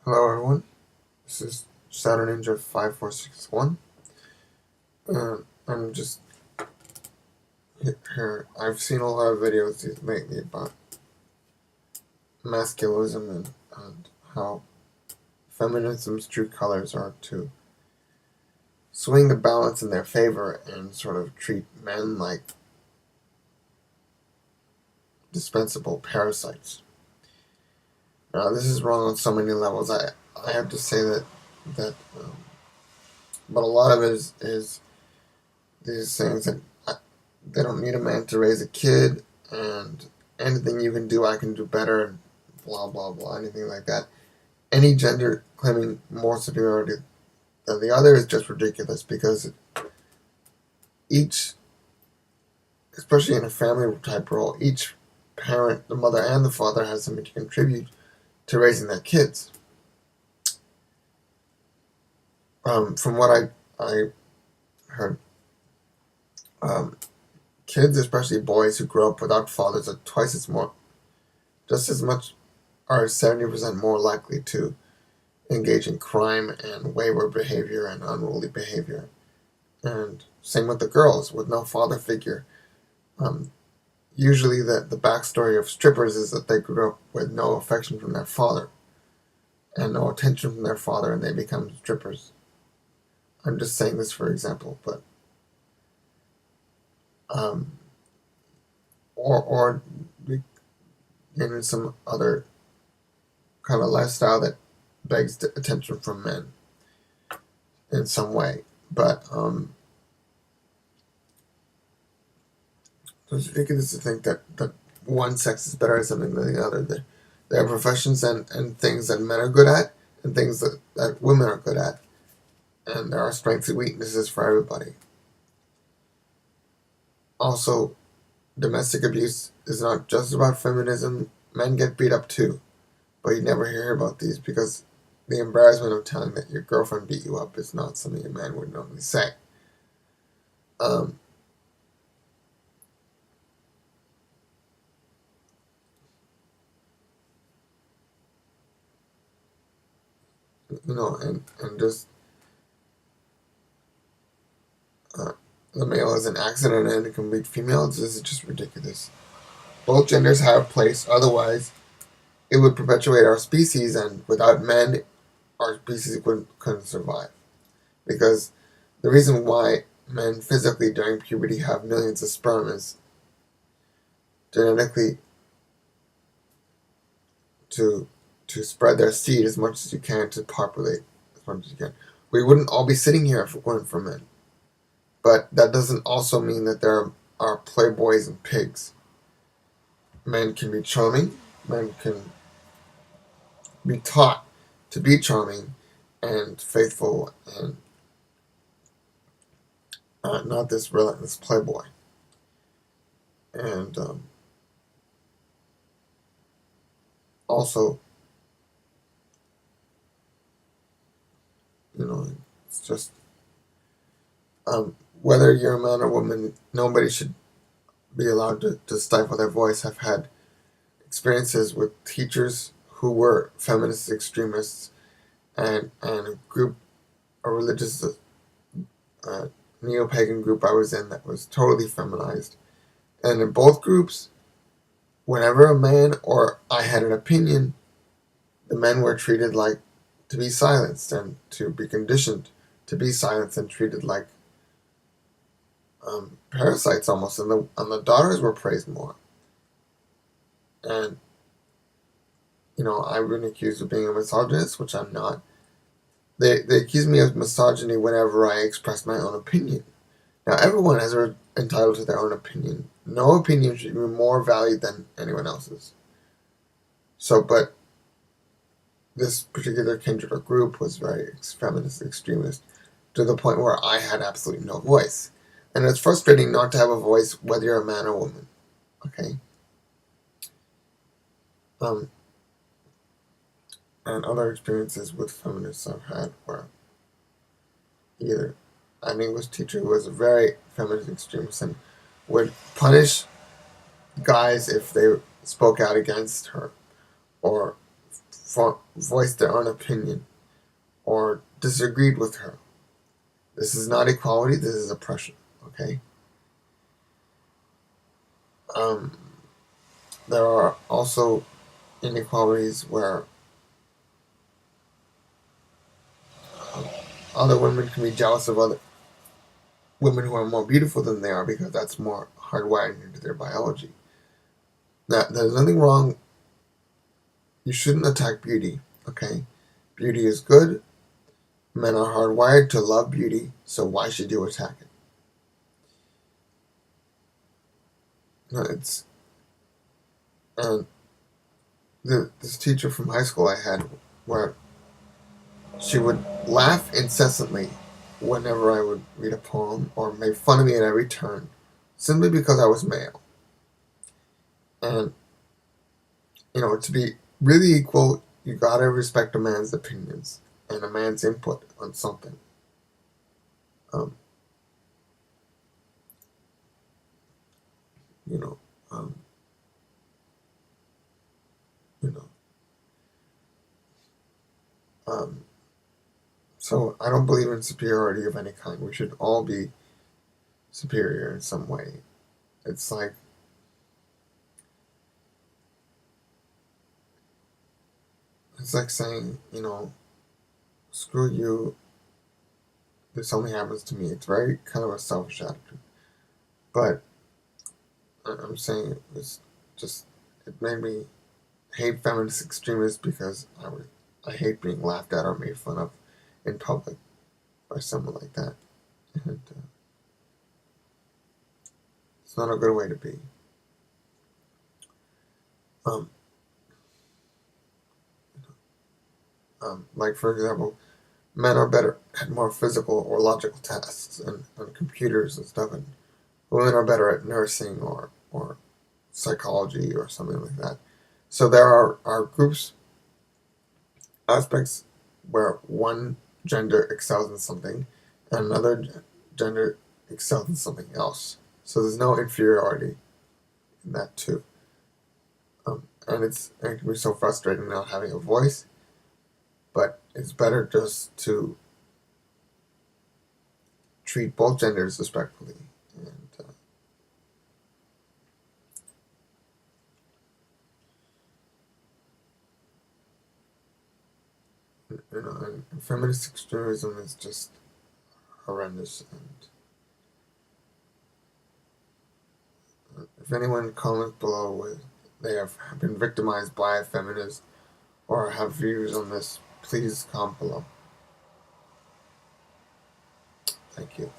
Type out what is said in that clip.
Hello everyone, this is Saturn Ninja 5461. I'm just here. I've seen a lot of videos lately about masculinism and how feminism's true colors are to swing the balance in their favor and sort of treat men like dispensable parasites. Now, this is wrong on so many levels. I have to say that but a lot of it is these things that they don't need a man to raise a kid, and anything you can do, I can do better, and blah blah blah, anything like that. Any gender claiming more superiority than the other is just ridiculous because each, especially in a family type role, each parent, the mother and the father, has something to contribute to raising their kids. From what I heard, um, kids, especially boys who grow up without fathers, are twice as more, just as much, are 70% more likely to engage in crime and wayward behavior and unruly behavior. And same with the girls with no father figure. Um, Usually, the backstory of strippers is that they grew up with no affection from their father and no attention from their father, and they become strippers. I'm just saying this for example, but um, or in some other kind of lifestyle that begs attention from men in some way. But so it's ridiculous to think that one sex is better at something than the other. There are professions and things that men are good at and things that women are good at. And there are strengths and weaknesses for everybody. Also, domestic abuse is not just about feminism. Men get beat up too, but you never hear about these because the embarrassment of telling that your girlfriend beat you up is not something a man would normally say. Um, and just uh, the male is an accident and a complete female. This is just ridiculous. Both genders have a place, otherwise, it would perpetuate our species, and without men, our species couldn't survive. Because the reason why men physically during puberty have millions of sperm is genetically to to spread their seed as much as you can to populate as much as you can. We wouldn't all be sitting here if it weren't for men. But that doesn't also mean that there are playboys and pigs. Men can be charming. Men can be taught to be charming and faithful and not this relentless playboy. And also, it's just whether you're a man or woman, nobody should be allowed to stifle their voice. I've had experiences with teachers who were feminist extremists and a religious uh, neo-pagan group I was in that was totally feminized. And in both groups, whenever a man or I had an opinion, the men were treated like to be silenced and to be conditioned to be silenced and treated like parasites almost, and the daughters were praised more. And I've been accused of being a misogynist, which I'm not. They accuse me of misogyny whenever I express my own opinion. Now, everyone is entitled to their own opinion. No opinion should be more valued than anyone else's. So, but this particular kindred or group was very feminist extremist to the point where I had absolutely no voice. And it's frustrating not to have a voice whether you're a man or woman. Okay? Um, and other experiences with feminists I've had were either an English teacher who was a very feminist extremist and would punish guys if they spoke out against her, or voiced their own opinion or disagreed with her. This is not equality, this is oppression, okay? Um, there are also inequalities where um, other women can be jealous of other women who are more beautiful than they are because that's more hardwired into their biology. Now, there's nothing wrong. You shouldn't attack beauty, okay? Beauty is good. Men are hardwired to love beauty, so why should you attack it? No, it's and this teacher from high school I had, where she would laugh incessantly whenever I would read a poem or make fun of me at every turn, simply because I was male. And to be really equal, you gotta respect a man's opinions and a man's input on something. Um, you know, um, you know. Um, so I don't believe in superiority of any kind. We should all be superior in some way. It's like saying, screw you. This only happens to me. It's very kind of a selfish attitude. But I'm saying it made me hate feminist extremists because I hate being laughed at or made fun of in public by someone like that. And it's not a good way to be. Um, like, for example, men are better at more physical or logical tasks and computers and stuff, and women are better at nursing or psychology or something like that. So there are groups, aspects where one gender excels in something and another gender excels in something else. So there's no inferiority in that too. And it can be so frustrating not having a voice, but it's better just to treat both genders respectfully. And and feminist extremism is just horrendous. And if anyone comments below with they have been victimized by a feminist or have views on this, please comment below. Thank you.